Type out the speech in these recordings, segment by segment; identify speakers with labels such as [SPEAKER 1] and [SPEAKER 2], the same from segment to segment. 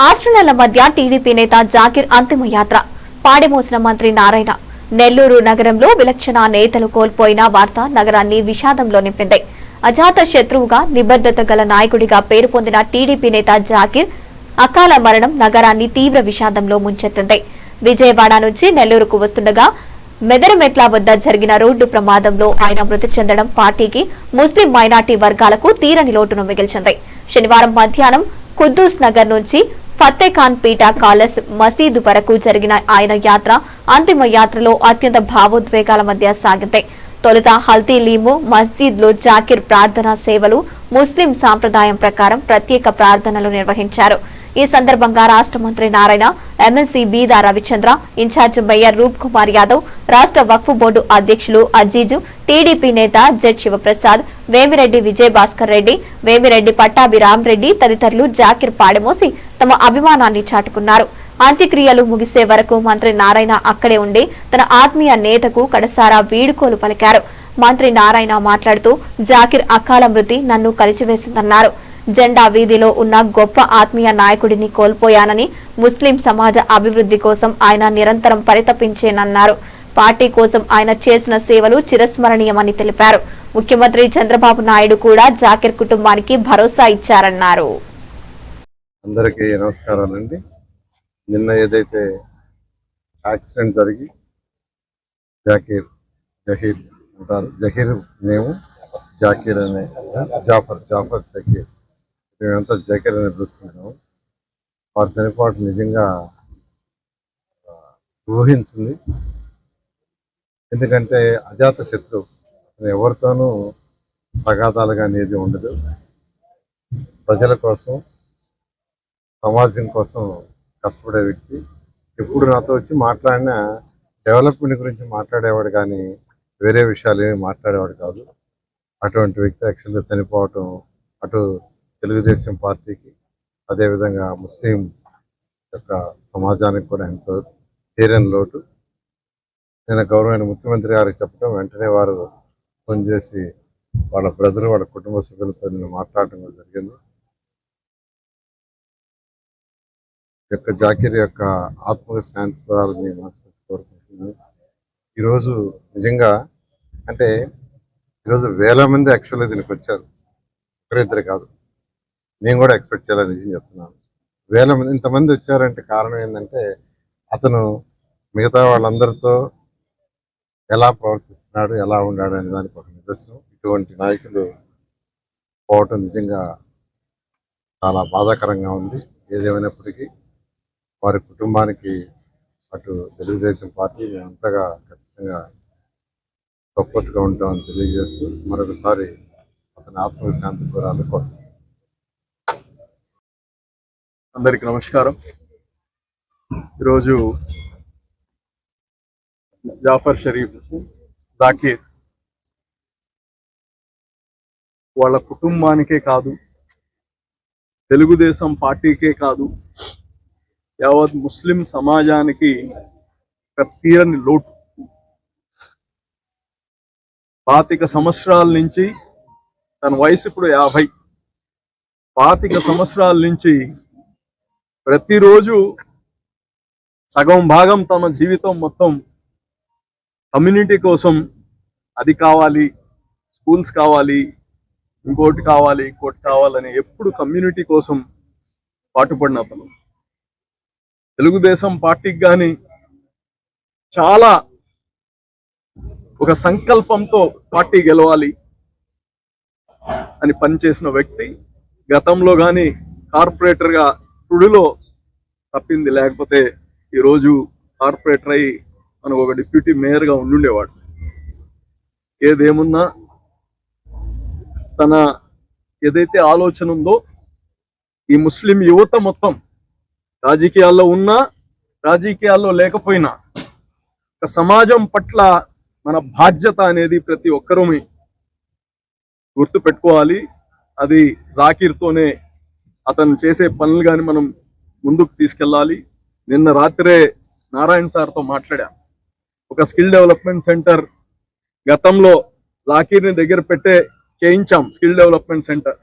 [SPEAKER 1] ఆస్ట్రేలియాల మధ్య టీడీపీ నేత జాకిర్ అంతిమయాత్ర పాడెమోసిన మంత్రి నారాయణ నెల్లూరు నగరంలో విలక్షణ నేతలు కోల్పోయిన వార్త నగరాన్ని విషాదంలో నింపింది. అజాత శత్రువుగా నిబద్ధత గల నాయకుడిగా పేరు పొందిన టీడీపీ నేత జాకిర్ అకాల మరణం నగరాన్ని తీవ్ర విషాదంలో ముంచెత్తింది. విజయవాడ నుంచి నెల్లూరుకు వస్తుండగా మెదరమెట్ల వద్ద జరిగిన రోడ్డు ప్రమాదంలో ఆయన మృతి చెందడం పార్టీకి ముస్లిం మైనార్టీ వర్గాలకు తీరని లోటును మిగిల్చింది. శనివారం మధ్యాహ్నం కుద్దూస్ నగర్ నుంచి ఫత్తేఖాన్ పీటా కాలస్ మసీదు వరకు జరిగిన ఆయన యాత్ర అంతిమ యాత్రలో అత్యంత భావోద్వేగాల మధ్య సాగింది. తొలుత హల్దీలీము మస్జిద్ లో జాకిర్ ప్రార్థనా సేవలు ముస్లిం సాంప్రదాయం ప్రకారం ప్రత్యేక ప్రార్థనలు నిర్వహించారు. ఈ సందర్భంగా రాష్ట్ర మంత్రి నారాయణ, ఎమ్మెల్సీ బీదా రవిచంద్ర, ఇన్ఛార్జ్ మేయర్ రూప్ కుమార్ యాదవ్, రాష్ట్ర వక్ఫ్ బోర్డు అధ్యక్షులు అజీజు, టీడీపీ నేత జెడ్ శివప్రసాద్, వేమిరెడ్డి విజయభాస్కర్ రెడ్డి, వేమిరెడ్డి పట్టాభిరామ్ రెడ్డి తదితరులు జాకిర్ పాడమోసి తమ అభిమానాన్ని చాటుకున్నారు. అంత్యక్రియలు ముగిసే వరకు మంత్రి నారాయణ అక్కడే ఉండి తన ఆత్మీయ నేతకు కడసారా వీడుకోలు పలికారు. మంత్రి నారాయణ మాట్లాడుతూ జాకిర్ అకాల మృతి నన్ను కలిచివేసిందన్నారు. జెండా వీధిలో ఉన్న గొప్ప ఆత్మీయ నాయకుడిని కోల్పోయానని, ముస్లిం సమాజ అభివృద్ధి కోసం ఆయన నిరంతరం పరితపించేనన్నారు. పార్టీ కోసం ఆయన చేసిన సేవలు చిరస్మరణీయమని తెలిపారు. ముఖ్యమంత్రి చంద్రబాబు నాయుడు కూడా జాకిర్ కుటుంబానికి భరోసా ఇచ్చారన్నారు.
[SPEAKER 2] అందరికీ నమస్కారాలండి. నిన్న ఏదైతే యాక్సిడెంట్ జరిగి జహీర్ అంటారు, జహీర్ మేము జాకీర్ అనే జాఫర్ జకీర్, మేమంతా జకీర్ అని పిలుస్తున్నాము. వారు చనిపోవడం నిజంగా ఊహించింది. ఎందుకంటే అజాత శత్రువు, అతను ఎవరితోనూ తగాదాలుగా అనేది ఉండదు. ప్రజల కోసం, సమాజం కోసం కష్టపడే వ్యక్తి. ఎప్పుడు నాతో వచ్చి మాట్లాడినా డెవలప్మెంట్ గురించి మాట్లాడేవాడు కానీ వేరే విషయాలు ఏమి మాట్లాడేవాడు కాదు. అటువంటి వ్యక్తి యాక్చువల్గా చనిపోవటం అటు తెలుగుదేశం పార్టీకి, అదేవిధంగా ముస్లిం యొక్క సమాజానికి కూడా ఎంతో తీరని లోటు. నేను గౌరవమైన ముఖ్యమంత్రి గారికి చెప్పడం, వెంటనే వారు ఫోన్ చేసి వాళ్ళ బ్రదర్, వాళ్ళ కుటుంబ సభ్యులతో నేను మాట్లాడటం కూడా జరిగింది. యొక్క జాకిర్ యొక్క ఆత్మకు శాంతి పొందాలని కోరుకుంటున్నాను. ఈరోజు నిజంగా అంటే ఈరోజు వేల మంది యాక్చువల్గా దీనికి వచ్చారు, ఒకరిద్దరు కాదు. నేను కూడా ఎక్స్పెక్ట్ చేయాలని నిజం చెప్తున్నాను. వేల మంది ఇంతమంది వచ్చారంటే కారణం ఏంటంటే అతను మిగతా వాళ్ళందరితో ఎలా ప్రవర్తిస్తున్నాడు, ఎలా ఉన్నాడు అనే దానికి ఒక నిదర్శనం. ఇటువంటి నాయకులు పోవటం నిజంగా చాలా బాధాకరంగా ఉంది. ఏదేమైనప్పటికీ వారి కుటుంబానికి అటు తెలుగుదేశం పార్టీ అంతగా ఖచ్చితంగా సపోర్ట్గా ఉంటామని తెలియజేస్తూ మరొకసారి అతని ఆత్మశాంతి కోరాలని కోరుతున్నాను.
[SPEAKER 3] అందరికీ నమస్కారం. ఈరోజు జాఫర్ షరీఫ్ జాకీర్ వాళ్ళ కుటుంబానికే కాదు, తెలుగుదేశం పార్టీకే కాదు, యావత్ ముస్లిం సమాజానికి ఒక తీరని లోటు. 25 సంవత్సరాల నుంచి, తన వయసు ఇప్పుడు 50, 25 సంవత్సరాల నుంచి ప్రతిరోజు సగం భాగం తమ జీవితం మొత్తం కమ్యూనిటీ కోసం, అది కావాలి, స్కూల్స్ కావాలి, ఇంకోటి కావాలి, ఇంకోటి కావాలని ఎప్పుడు కమ్యూనిటీ కోసం పాటుపడిన అతను. తెలుగుదేశం పార్టీకి కానీ చాలా ఒక సంకల్పంతో పార్టీ గెలవాలి అని పనిచేసిన వ్యక్తి. గతంలో కానీ కార్పొరేటర్గా తుడిలో తప్పింది, లేకపోతే ఈరోజు కార్పొరేటర్ అయి మనకు ఒక డిప్యూటీ మేయర్గా ఉండుండేవాడు. ఏదేమున్నా తన ఏదైతే ఆలోచన ఉందో ఈ ముస్లిం యువత మొత్తం రాజకీయాల్లో ఉన్నా, రాజకీయాల్లో లేకపోయినా ఒక సమాజం పట్ల మన బాధ్యత అనేది ప్రతి ఒక్కరూ గుర్తు పెట్టుకోవాలి. అది జాకీర్తోనే అతను చేసే పనులు కానీ మనం ముందుకు తీసుకెళ్ళాలి. నిన్న రాత్రే నారాయణ సార్తో మాట్లాడా. ఒక స్కిల్ డెవలప్మెంట్ సెంటర్ గతంలో జాకీర్ని దగ్గర చేయించాం. స్కిల్ డెవలప్మెంట్ సెంటర్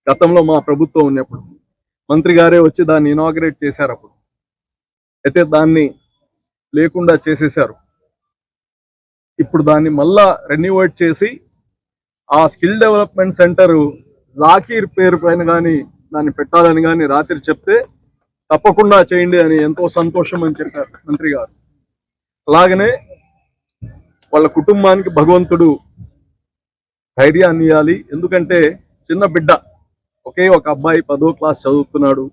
[SPEAKER 3] గతంలో మా ప్రభుత్వం ఉన్నప్పుడు మంత్రి గారే వచ్చి దాన్ని ఇనాగ్రేట్ చేశారు. అప్పుడు అయితే దాన్ని లేకుండా చేసేశారు. ఇప్పుడు దాన్ని మళ్ళా రెన్యూవేట్ చేసి ఆ స్కిల్ డెవలప్మెంట్ సెంటర్ జాకీర్ పేరు పైన కానీ దాన్ని పెట్టాలని కానీ రాత్రి చెప్తే తప్పకుండా చేయండి అని ఎంతో సంతోషం అని చెప్పారు మంత్రి గారు. అలాగనే వాళ్ళ కుటుంబానికి భగవంతుడు ధైర్యాన్ని ఇవ్వాలి. ఎందుకంటే చిన్న బిడ్డ, ఒకే ఒక అబ్బాయి 10వ క్లాస్ చదువుతున్నాడు.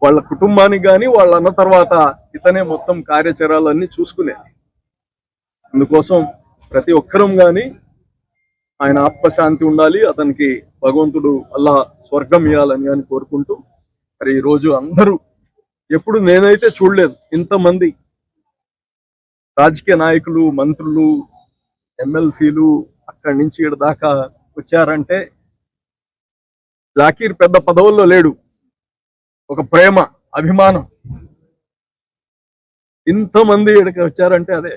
[SPEAKER 3] వాళ్ళ కుటుంబానికి కానీ వాళ్ళ అన్న తర్వాత ఇతనే మొత్తం కార్యాచరణలన్నీ చూసుకునేది. అందుకోసం ప్రతి ఒక్కరం కానీ ఆయన ఆత్మశాంతి ఉండాలి, అతనికి భగవంతుడు అల్లా స్వర్గం ఇవ్వాలని కానీ కోరుకుంటూ, మరి ఈరోజు అందరూ, ఎప్పుడు నేనైతే చూడలేదు ఇంతమంది రాజకీయ నాయకులు, మంత్రులు, ఎమ్మెల్సీలు అక్కడి నుంచి ఇక్కడ దాకా వచ్చారంటే జాకీర్ పెద్ద పదవుల్లో లేడు, ఒక ప్రేమ, అభిమానం. ఇంతమంది ఇక్కడికి వచ్చారంటే అదే.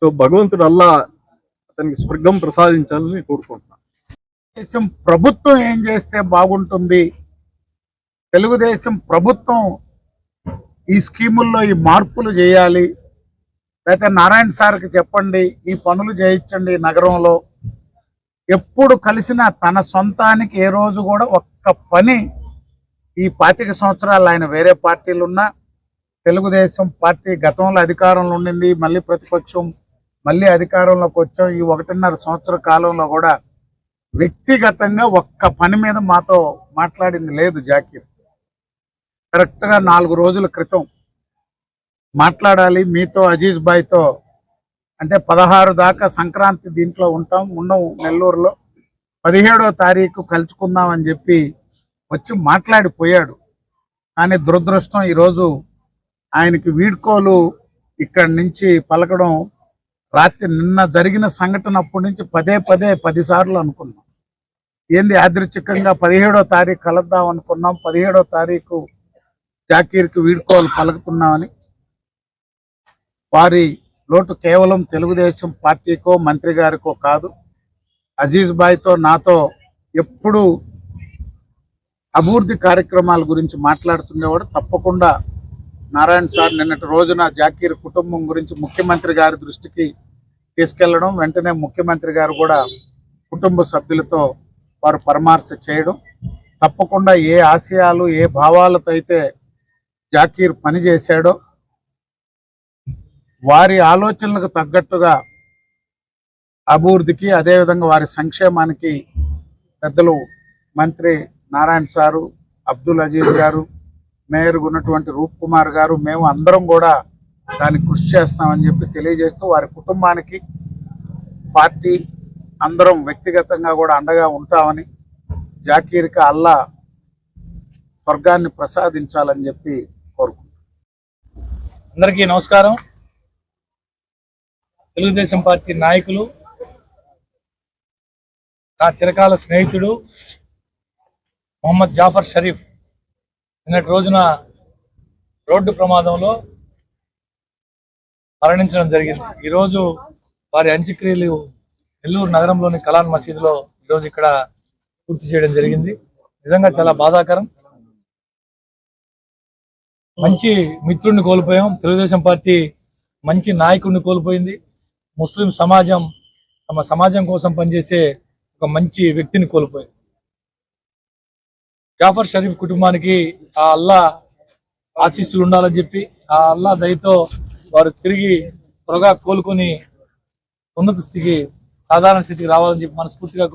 [SPEAKER 3] సో భగవంతుడు అల్లా అతనికి స్వర్గం ప్రసాదించాలని కోరుకుంటున్నాను.
[SPEAKER 4] తెలుగుదేశం ప్రభుత్వం ఏం చేస్తే బాగుంటుంది, తెలుగుదేశం ప్రభుత్వం ఈ స్కీముల్లో ఈ మార్పులు చేయాలి, లేకపోతే నారాయణ సార్కి చెప్పండి ఈ పనులు చేయించండి నగరంలో. ఎప్పుడు కలిసినా తన సొంతానికి ఏ రోజు కూడా ఒక్క పని, ఈ 25 సంవత్సరాలు ఆయన వేరే పార్టీలు ఉన్నా, తెలుగుదేశం పార్టీ గతంలో అధికారంలో ఉండింది, మళ్ళీ ప్రతిపక్షం, మళ్ళీ అధికారంలోకి వచ్చాం. ఈ 1.5 సంవత్సర కాలంలో కూడా వ్యక్తిగతంగా ఒక్క పని మీద మాతో మాట్లాడింది లేదు జాకీర్. కరెక్ట్గా 4 రోజుల క్రితం మాట్లాడాలి మీతో, అజీజ్ భాయ్తో, అంటే 16 దాకా సంక్రాంతి దీంట్లో ఉండవు నెల్లూరులో, 17వ తారీఖు కలుసుకుందాం అని చెప్పి వచ్చి మాట్లాడిపోయాడు. కానీ దురదృష్టం ఈరోజు ఆయనకి వీడ్కోలు ఇక్కడి నుంచి పలకడం, రాత్రి నిన్న జరిగిన సంఘటన అప్పటి నుంచి 10 సార్లు అనుకున్నాం. ఏంది యాదృచ్ఛికంగా 17వ తారీఖు కలుద్దాం అనుకున్నాం, 17వ తారీఖు జాకీర్కి వీడ్కోలు పలుకుతున్నామని. వారి లోటు కేవలం తెలుగుదేశం పార్టీకో మంత్రి గారికో కాదు, అజీజ్ భాయ్తో నాతో ఎప్పుడు అభివృద్ధి కార్యక్రమాల గురించి మాట్లాడుతుండేవాడు. తప్పకుండా నారాయణ సార్ నిన్నటి రోజున జాకీర్ కుటుంబం గురించి ముఖ్యమంత్రి గారి దృష్టికి తీసుకెళ్లడం, వెంటనే ముఖ్యమంత్రి గారు కూడా కుటుంబ సభ్యులతో వారు పరామర్శ చేయడం, తప్పకుండా ఏ ఆశయాలు ఏ భావాలతో అయితే జాకీర్ పనిచేశాడో వారి ఆలోచనలకు తగ్గట్టుగా అభివృద్ధికి, అదేవిధంగా వారి సంక్షేమానికి పెద్దలు మంత్రి నారాయణ సారు, అబ్దుల్ అజీజ్ గారు, మేయర్గా ఉన్నటువంటి రూప్ కుమార్ గారు, మేము అందరం కూడా దానికి కృషి చేస్తామని చెప్పి తెలియజేస్తూ, వారి కుటుంబానికి పార్టీ అందరం వ్యక్తిగతంగా కూడా అండగా ఉంటామని, జాకీర్కి అల్లా స్వర్గాన్ని ప్రసాదించాలని చెప్పి కోరుకుంటున్నాను.
[SPEAKER 5] అందరికీ నమస్కారం. తెలుగుదేశం పార్టీ నాయకులు, నా చిరకాల స్నేహితుడు మొహమ్మద్ జాఫర్ షరీఫ్ నిన్నటి రోజున రోడ్డు ప్రమాదంలో మరణించడం జరిగింది. ఈరోజు వారి అంత్యక్రియలు నెల్లూరు నగరంలోని కలాన్ మసీదులో ఈరోజు ఇక్కడ పూర్తి చేయడం జరిగింది. నిజంగా చాలా బాధాకరం. మంచి మిత్రుడిని కోల్పోయాం. తెలుగుదేశం పార్టీ మంచి నాయకుడిని కోల్పోయింది. ముస్లిం సమాజం తమ సమాజం కోసం పనిచేసే ఒక మంచి వ్యక్తిని కోల్పోయింది. జాఫర్ షరీఫ్ కుటుంబానికి ఆ అల్లా ఆశీస్సులు ఉండాలని చెప్పి, ఆ అల్లా దయతో వారు తిరిగి త్వరగా కోలుకొని ఉన్నత స్థితికి, సాధారణ స్థితికి రావాలని చెప్పి మనస్ఫూర్తిగా